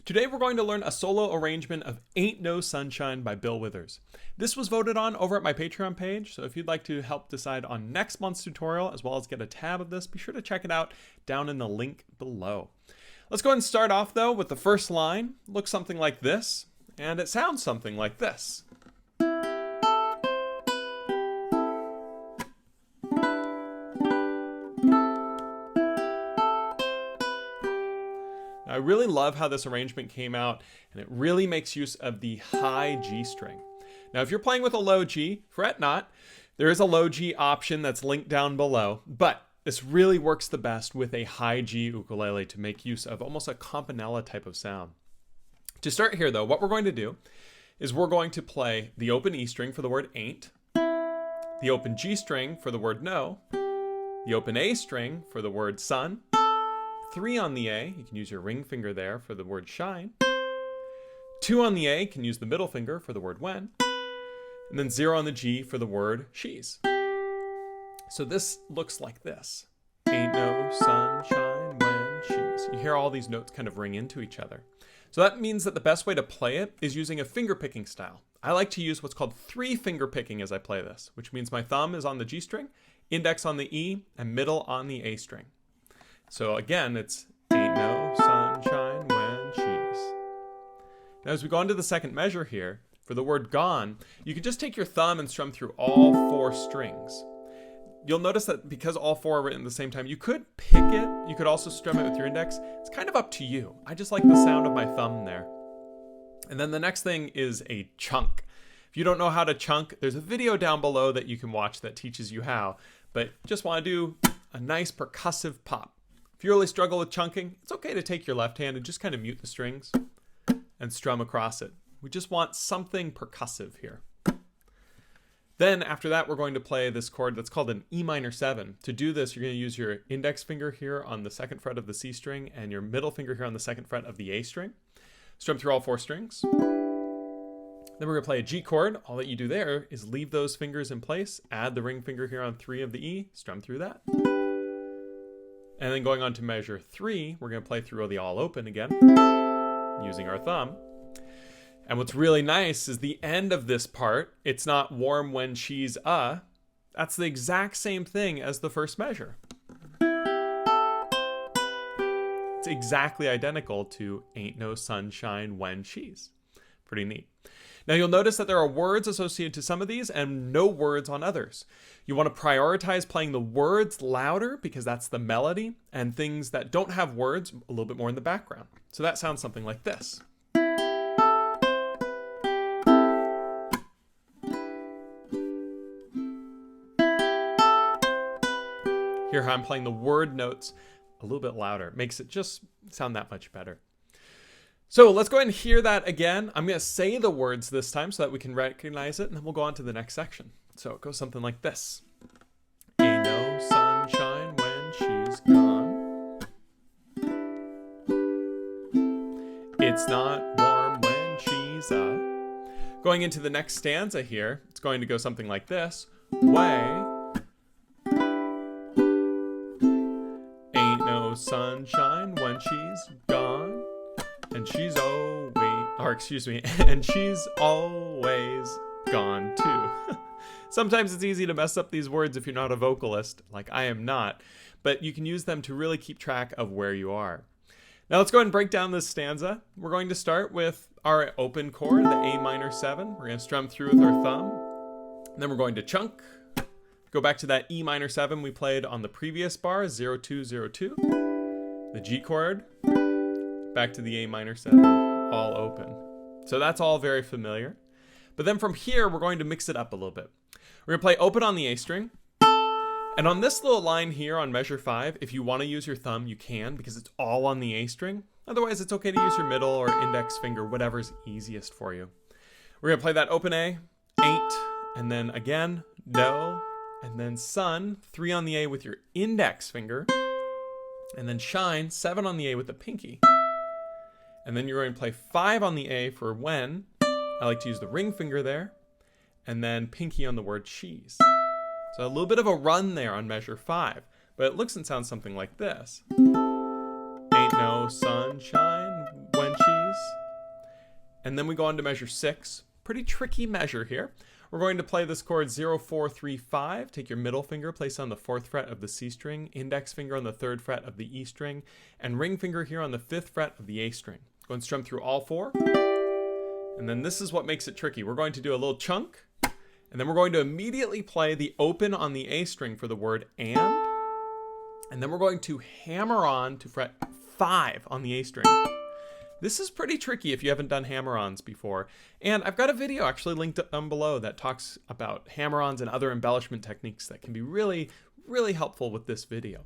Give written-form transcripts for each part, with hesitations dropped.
Today we're going to learn a solo arrangement of Ain't No Sunshine by Bill Withers. This was voted on over at my Patreon page, so if you'd like to help decide on next month's tutorial as well as get a tab of this, be sure to check it out down in the link below. Let's go ahead and start off though with the first line. It looks something like this, and it sounds something like this. I really love how this arrangement came out, and it really makes use of the high G string. Now, if you're playing with a low G, fret not. There is a low G option that's linked down below, but this really works the best with a high G ukulele to make use of almost a campanella type of sound. To start here, though, what we're going to do is we're going to play the open E string for the word ain't, the open G string for the word no, the open A string for the word sun, 3 on the A, you can use your ring finger there for the word shine. 2 on the A, you can use the middle finger for the word when. And then 0 on the G for the word she's. So this looks like this. Ain't no sunshine when she's. You hear all these notes kind of ring into each other. So that means that the best way to play it is using a finger picking style. I like to use what's called 3 finger picking as I play this, which means my thumb is on the G string, index on the E, and middle on the A string. So again, it's ain't no sunshine when she's. Now as we go on to the second measure here, for the word gone, you can just take your thumb and strum through all 4 strings. You'll notice that because all 4 are written at the same time, you could pick it, you could also strum it with your index. It's kind of up to you. I just like the sound of my thumb there. And then the next thing is a chunk. If you don't know how to chunk, there's a video down below that you can watch that teaches you how, but just want to do a nice percussive pop. If you really struggle with chunking, it's okay to take your left hand and just kind of mute the strings and strum across it. We just want something percussive here. Then after that, we're going to play this chord that's called an E minor 7. To do this, you're going to use your index finger here on the 2nd fret of the C string and your middle finger here on the 2nd fret of the A string. Strum through all 4 strings. Then we're going to play a G chord. All that you do there is leave those fingers in place, add the ring finger here on 3 of the E, strum through that. And then going on to measure 3, we're going to play through the all open again, using our thumb. And what's really nice is the end of this part, it's not warm when she's that's the exact same thing as the first measure. It's exactly identical to ain't no sunshine when she's. Pretty neat. Now you'll notice that there are words associated to some of these and no words on others. You want to prioritize playing the words louder because that's the melody, and things that don't have words a little bit more in the background. So that sounds something like this. Here I'm playing the word notes a little bit louder. Makes it just sound that much better. So let's go ahead and hear that again. I'm going to say the words this time so that we can recognize it, and then we'll go on to the next section. So it goes something like this. Ain't no sunshine when she's gone. It's not warm when she's Going into the next stanza here, it's going to go something like this. Way. sunshine when she's gone. And she's and she's always gone too. Sometimes it's easy to mess up these words if you're not a vocalist, like I am not, but you can use them to really keep track of where you are. Now let's go ahead and break down this stanza. We're going to start with our open chord, the A minor 7. We're going to strum through with our thumb. Then we're going to chunk. Go back to that E minor 7 we played on the previous bar, 0, 2, 0, 2. The G chord, back to the A minor 7, all open. So that's all very familiar. But then from here, we're going to mix it up a little bit. We're going to play open on the A string. And on this little line here on measure 5, if you want to use your thumb, you can, because it's all on the A string. Otherwise, it's okay to use your middle or index finger, whatever's easiest for you. We're going to play that open A, 8, and then again, no, and then sun, 3 on the A with your index finger, and then shine, 7 on the A with the pinky. And then you're going to play 5 on the A for when. I like to use the ring finger there, and then pinky on the word she's. So a little bit of a run there on measure 5, but it looks and sounds something like this. Ain't no sunshine when she's. And then we go on to measure 6. Pretty tricky measure here. We're going to play this chord 0, 4, 3, 5. Take your middle finger, place on the 4th fret of the C string, index finger on the 3rd fret of the E string, and ring finger here on the 5th fret of the A string. Go and strum through all 4. And then this is what makes it tricky. We're going to do a little chunk, and then we're going to immediately play the open on the A string for the word and then we're going to hammer on to fret 5 on the A string. This is pretty tricky if you haven't done hammer-ons before, and I've got a video actually linked down below that talks about hammer-ons and other embellishment techniques that can be really, really helpful with this video.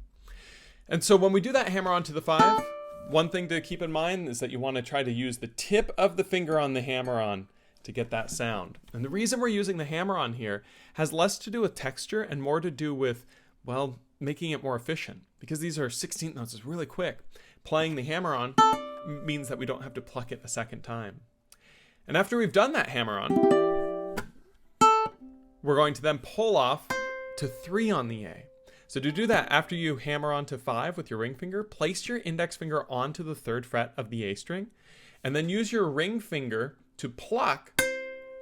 And so when we do that hammer-on to the 5, one thing to keep in mind is that you want to try to use the tip of the finger on the hammer-on to get that sound. And the reason we're using the hammer-on here has less to do with texture and more to do with, well, making it more efficient. Because these are 16th notes, it's really quick. Playing the hammer-on means that we don't have to pluck it a second time. And after we've done that hammer-on, we're going to then pull off to 3 on the A. So to do that, after you hammer on to 5 with your ring finger, place your index finger onto the 3rd fret of the A string, and then use your ring finger to pluck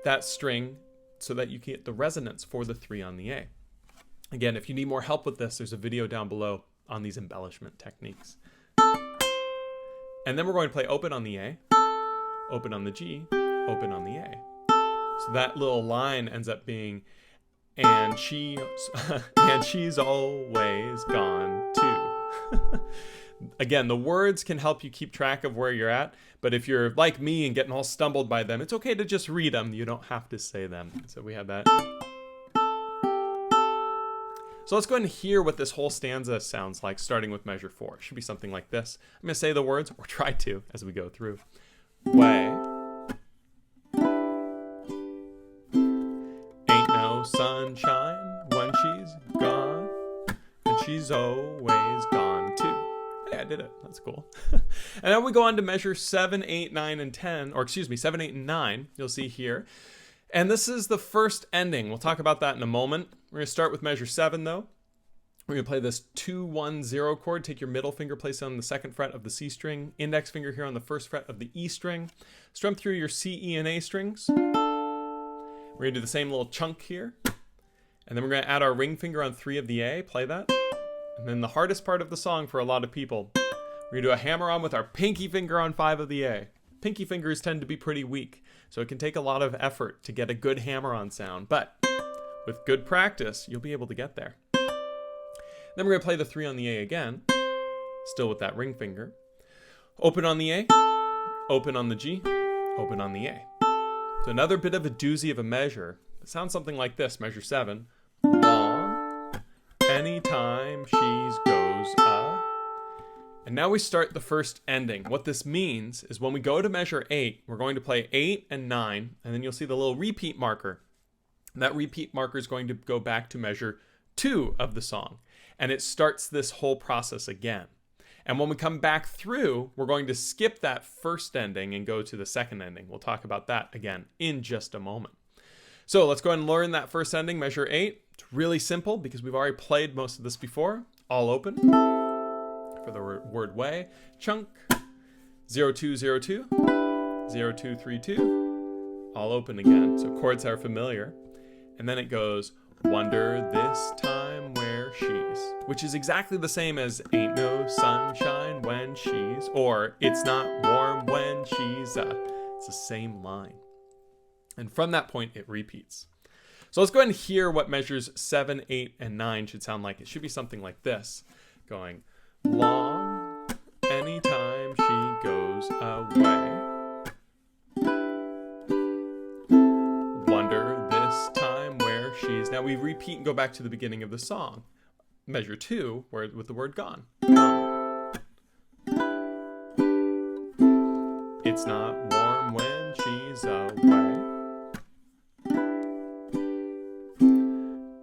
that string so that you can get the resonance for the 3 on the A. Again, if you need more help with this, there's a video down below on these embellishment techniques. And then we're going to play open on the A, open on the G, open on the A. So that little line ends up being, and she's always gone too. Again, the words can help you keep track of where you're at, but if you're like me and getting all stumbled by them, it's okay to just read them. You don't have to say them. So we have that. So let's go ahead and hear what this whole stanza sounds like, starting with measure 4. It should be something like this. I'm going to say the words, or try to, as we go through. Way. Ain't no sunshine when she's gone, and she's always gone too. Hey, I did it. That's cool. And then we go on to measure 7, 8, 9, and 10, or excuse me, 7, 8, and 9, you'll see here. And this is the first ending. We'll talk about that in a moment. We're going to start with measure 7, though. We're going to play this 2, 1, 0 chord. Take your middle finger, place it on the 2nd fret of the C string, index finger here on the 1st fret of the E string. Strum through your C, E, and A strings. We're going to do the same little chunk here. And then we're going to add our ring finger on 3 of the A. Play that. And then the hardest part of the song for a lot of people, we're going to do a hammer-on with our pinky finger on 5 of the A. Pinky fingers tend to be pretty weak, so it can take a lot of effort to get a good hammer-on sound, but with good practice, you'll be able to get there. Then we're going to play the 3 on the A again, still with that ring finger. Open on the A, open on the G, open on the A. So another bit of a doozy of a measure. It sounds something like this, measure 7. Long, anytime she's goes up. And now we start the first ending. What this means is when we go to measure 8, we're going to play 8 and 9, and then you'll see the little repeat marker. And that repeat marker is going to go back to measure 2 of the song. And it starts this whole process again. And when we come back through, we're going to skip that first ending and go to the second ending. We'll talk about that again in just a moment. So let's go ahead and learn that first ending, measure 8. It's really simple because we've already played most of this before. All open. For for the word way. Chunk, 0202, 0232, all open again. So chords are familiar. And then it goes, wonder this time where she's, which is exactly the same as ain't no sunshine when she's, or it's not warm when she's, it's the same line. And from that point, it repeats. So let's go ahead and hear what measures 7, 8, and 9 should sound like. It should be something like this, going long anytime she goes away. Wonder this time where she's. Now we repeat and go back to the beginning of the song. Measure 2, with the word gone. It's not warm when she's away.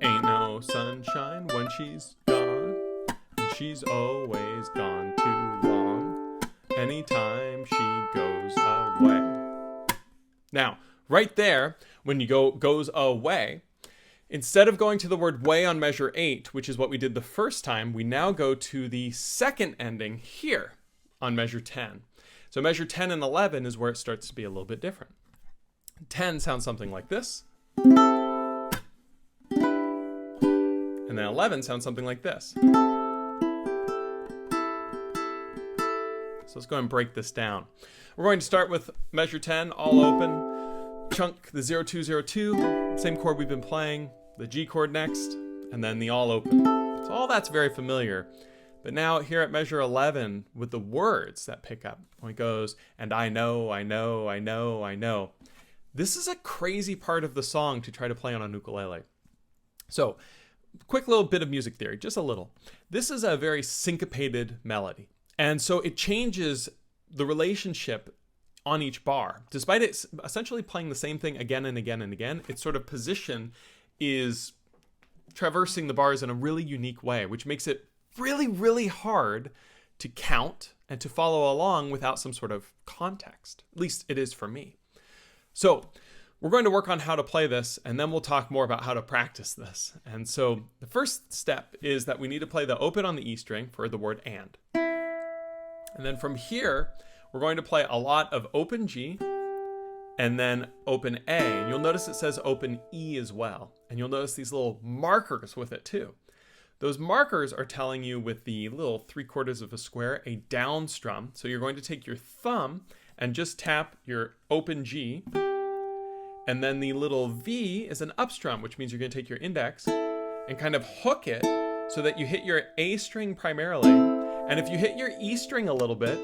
Ain't no sunshine when she's gone. And she's always gone too long. Anytime she goes away. Now, right there, when you goes away, instead of going to the word way on measure 8, which is what we did the first time, we now go to the second ending here on measure 10. So measure 10 and 11 is where it starts to be a little bit different. 10 sounds something like this. And then 11 sounds something like this. So let's go and break this down. We're going to start with measure 10, all open. Chunk, the 0202, same chord we've been playing, the G chord next, and then the all open. So all that's very familiar. But now here at measure 11, with the words that pick up, when it goes, and I know, I know, I know, I know. This is a crazy part of the song to try to play on a ukulele. So, quick little bit of music theory, just a little. This is a very syncopated melody. And so it changes the relationship on each bar. Despite it essentially playing the same thing again and again and again, its sort of position is traversing the bars in a really unique way, which makes it really, really hard to count and to follow along without some sort of context. At least it is for me. So we're going to work on how to play this, and then we'll talk more about how to practice this. And so the first step is that we need to play the open on the E string for the word and. And then from here, we're going to play a lot of open G and then open A. And you'll notice it says open E as well. And you'll notice these little markers with it too. Those markers are telling you with the little 3/4 of a square, a down strum. So you're going to take your thumb and just tap your open G. And then the little V is an up strum, which means you're going to take your index and kind of hook it so that you hit your A string primarily. And if you hit your E string a little bit,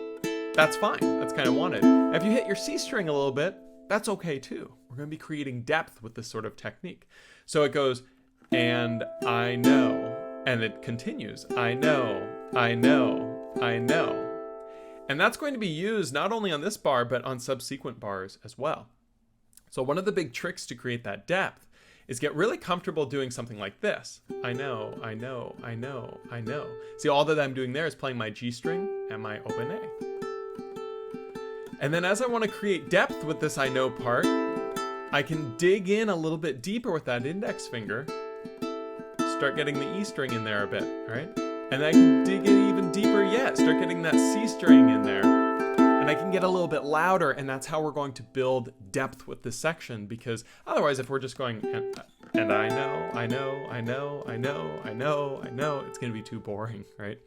that's fine. That's kind of wanted. If you hit your C string a little bit, that's okay too. We're going to be creating depth with this sort of technique. So it goes, and I know. And it continues, I know, I know, I know. And that's going to be used not only on this bar, but on subsequent bars as well. So one of the big tricks to create that depth is get really comfortable doing something like this. I know, I know, I know, I know. See, all that I'm doing there is playing my G string and my open A. And then as I want to create depth with this I know part, I can dig in a little bit deeper with that index finger. Start getting the E string in there a bit, all right? And I can dig in even deeper yet. Start getting that C string in there. And I can get a little bit louder, and that's how we're going to build depth with this section, because otherwise if we're just going, and I know, I know, I know, I know, I know, I know, it's gonna be too boring, right?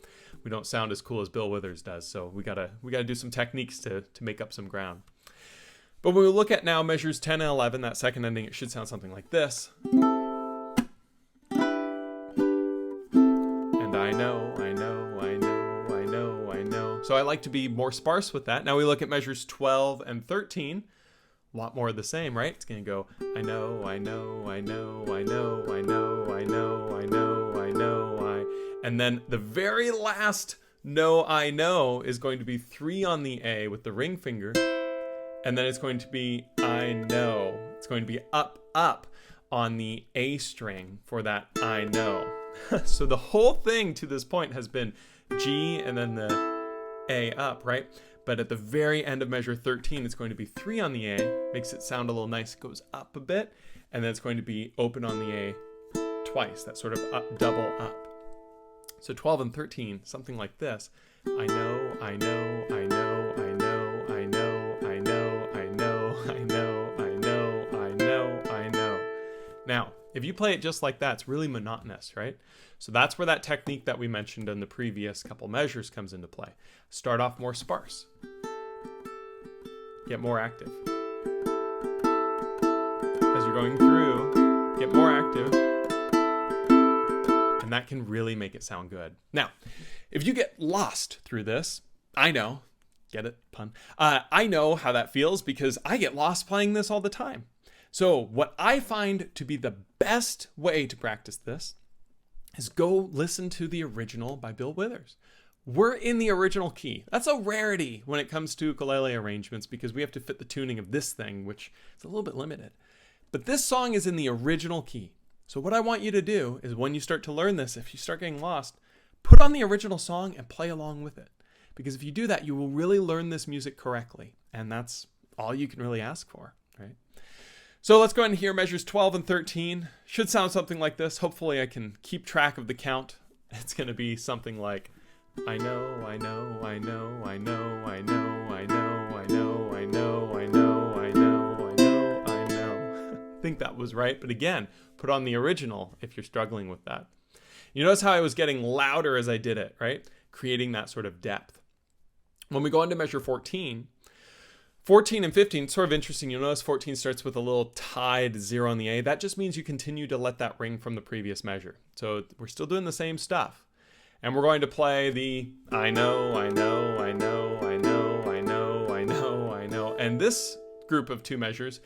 We don't sound as cool as Bill Withers does, so we gotta do some techniques to make up some ground. But when we look at now measures 10 and 11, that second ending, it should sound something like this. I know, I know, I know, I know, I know. So I like to be more sparse with that. Now we look at measures 12 and 13. A lot more of the same, right? It's going to go, I know, I know, I know, I know, I know, I know, I know, I know, And then the very last no, I know is going to be 3 on the A with the ring finger. And then it's going to be, I know. It's going to be up, up on the A string for that I know. So the whole thing to this point has been G and then the A up, right? But at the very end of measure 13, it's going to be 3 on the A, makes it sound a little nice, it goes up a bit, and then it's going to be open on the A twice, that sort of up, double up. So 12 and 13, something like this. I know, I know, I know, I know, I know, I know, I know, I know, I know, I know, I know. Now, if you play it just like that, it's really monotonous, right? So that's where that technique that we mentioned in the previous couple measures comes into play. Start off more sparse. Get more active. As you're going through, get more active. And that can really make it sound good. Now, if you get lost through this, I know, get it, pun? I know how that feels because I get lost playing this all the time. So what I find to be the best way to practice this is go listen to the original by Bill Withers. We're in the original key. That's a rarity when it comes to ukulele arrangements because we have to fit the tuning of this thing, which is a little bit limited. But this song is in the original key. So what I want you to do is when you start to learn this, if you start getting lost, put on the original song and play along with it. Because if you do that, you will really learn this music correctly. And that's all you can really ask for, right? So let's go ahead and hear measures 12 and 13. Should sound something like this. Hopefully I can keep track of the count. It's going to be something like, I know, I know, I know, I know, I know, I know, I know, I know, I know, I know, I know, I know. I think that was right. But again, put on the original if you're struggling with that. You notice how I was getting louder as I did it, right? Creating that sort of depth. When we go into measure 14 and 15, sort of interesting. You'll notice 14 starts with a little tied 0 on the A. That just means you continue to let that ring from the previous measure. So we're still doing the same stuff. And we're going to play the I know, I know, I know, I know, I know, I know, I know. And this group of two measures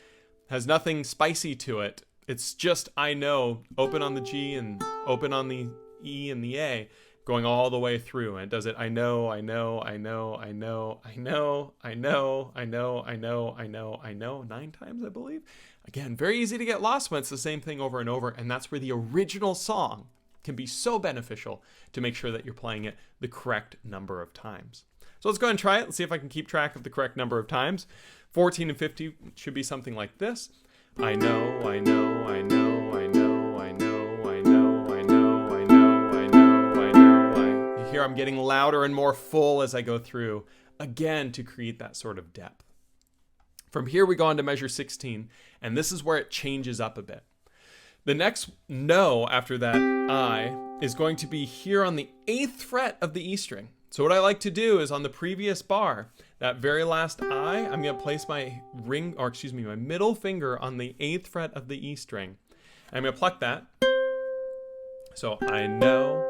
has nothing spicy to it. It's just I know, open on the G and open on the E and the A, going all the way through. And it does it I know, I know, I know, I know, I know, I know, I know, I know, I know, I know, 9 times, I believe. Again, very easy to get lost when it's the same thing over and over. And that's where the original song can be so beneficial to make sure that you're playing it the correct number of times. So let's go ahead and try it. Let's see if I can keep track of the correct number of times. 14 and 50 should be something like this. I know, I know, I know, I know, I know, I know, I know, I know, I know, I know. You hear I'm getting louder and more full as I go through, again, to create that sort of depth. From here, we go on to measure 16, and this is where it changes up a bit. The next no after that I is going to be here on the 8th fret of the E string. So what I like to do is on the previous bar, that very last I, I'm going to place my my middle finger on the 8th fret of the E string. I'm going to pluck that. So I know.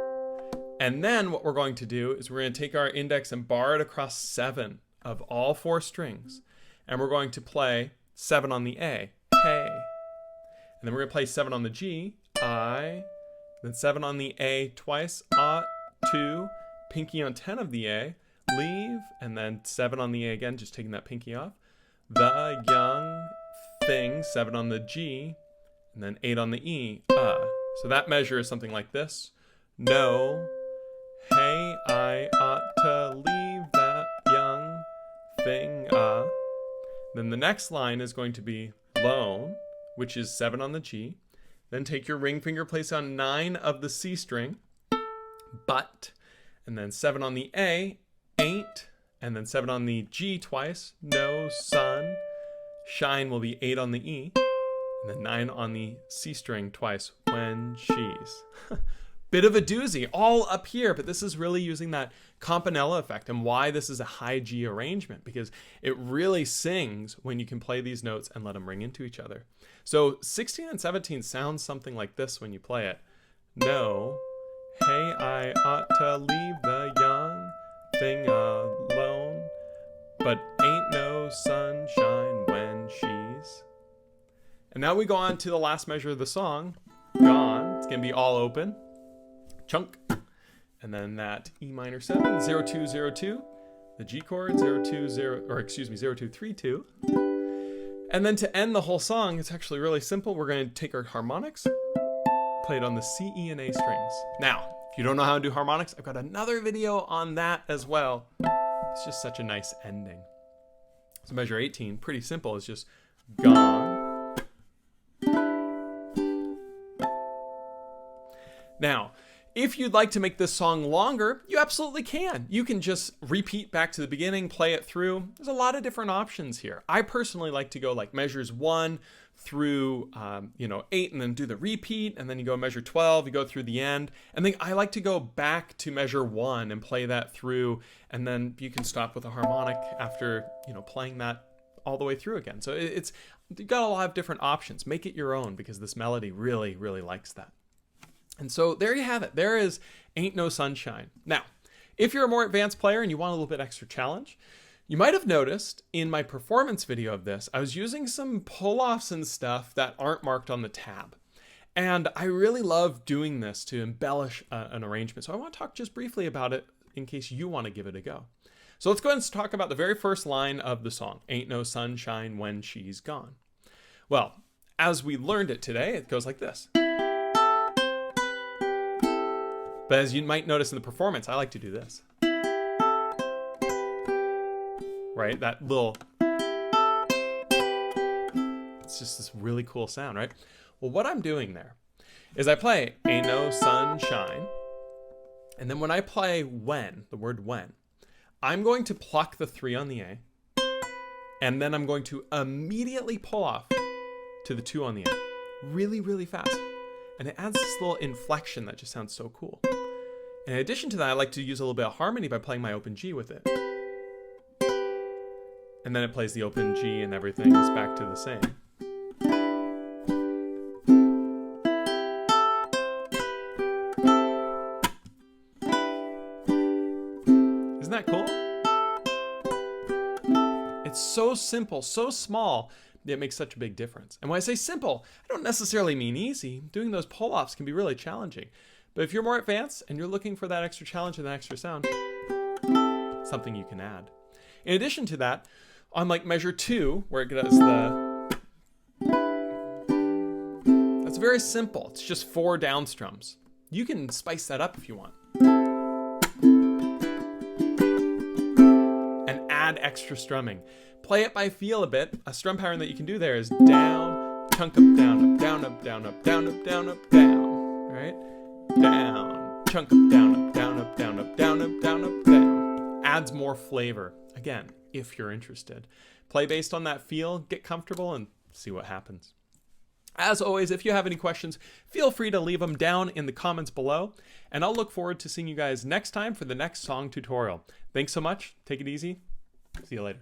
And then what we're going to do is we're going to take our index and bar it across 7 of all 4 strings. And we're going to play 7 on the A, hey. And then we're going to play 7 on the G, I, then 7 on the A twice, ought, 2, pinky on 10 of the A, leave, and then 7 on the A again, just taking that pinky off. The young thing, 7 on the G, and then 8 on the E, So that measure is something like this. No, hey, I ought to leave that young thing, Then the next line is going to be lone, which is 7 on the G. Then take your ring finger, place on 9 of the C string, but, and then 7 on the A, ain't, and then 7 on the G twice, no sun, shine will be 8 on the E, and then 9 on the C string twice, when she's. Bit of a doozy, all up here, but this is really using that campanella effect and why this is a high G arrangement, because it really sings when you can play these notes and let them ring into each other. So 16 and 17 sounds something like this when you play it. No, hey, I ought to leave the young thing alone, but ain't no sunshine when she's. And now we go on to the last measure of the song, gone. It's going to be all open. Chunk, and then that E minor 7, 0, 2, 0, 2, the G chord, 0, 2, 0, or excuse me, 0, 2, 3, 2. And then to end the whole song, it's actually really simple. We're going to take our harmonics, play it on the C, E, and A strings. Now, if you don't know how to do harmonics, I've got another video on that as well. It's just such a nice ending. So measure 18, pretty simple. It's just gone. Now, If you'd like to make this song longer, you absolutely can. You can just repeat back to the beginning, play it through. There's a lot of different options here. I personally like to go like measures 1 through 8 and then do the repeat, and then you go measure 12, you go through the end, and then I like to go back to measure 1 and play that through, and then you can stop with a harmonic after playing that all the way through again. So you've got a lot of different options. Make it your own, because this melody really, really likes that. And so there you have it. There is Ain't No Sunshine. Now, if you're a more advanced player and you want a little bit extra challenge, you might have noticed in my performance video of this, I was using some pull-offs and stuff that aren't marked on the tab. And I really love doing this to embellish an arrangement. So I want to talk just briefly about it in case you want to give it a go. So let's go ahead and talk about the very first line of the song, Ain't No Sunshine When She's Gone. Well, as we learned it today, it goes like this. But as you might notice in the performance, I like to do this. Right? That little... It's just this really cool sound, right? Well, what I'm doing there is I play Ain't No Sunshine. And then when I play when, the word when, I'm going to pluck the 3 on the A. And then I'm going to immediately pull off to the 2 on the A. Really, really fast. And it adds this little inflection that just sounds so cool. In addition to that, I like to use a little bit of harmony by playing my open G with it. And then it plays the open G and everything is back to the same. Isn't that cool? It's so simple, so small, it makes such a big difference. And when I say simple, I don't necessarily mean easy. Doing those pull-offs can be really challenging. But if you're more advanced and you're looking for that extra challenge and that extra sound, something you can add. In addition to that, on like measure 2, where it does that's very simple. It's just 4 down strums. You can spice that up if you want. And add extra strumming. Play it by feel a bit. A strum pattern that you can do there is down, chunk up, down, up, down, up, down, up, down, up, down, up, down. All right? Down, chunk up, down, up, down, up, down, up, down, up, down, up, down. Adds more flavor. Again, if you're interested. Play based on that feel, get comfortable, and see what happens. As always, if you have any questions, feel free to leave them down in the comments below, and I'll look forward to seeing you guys next time for the next song tutorial. Thanks so much. Take it easy. See you later.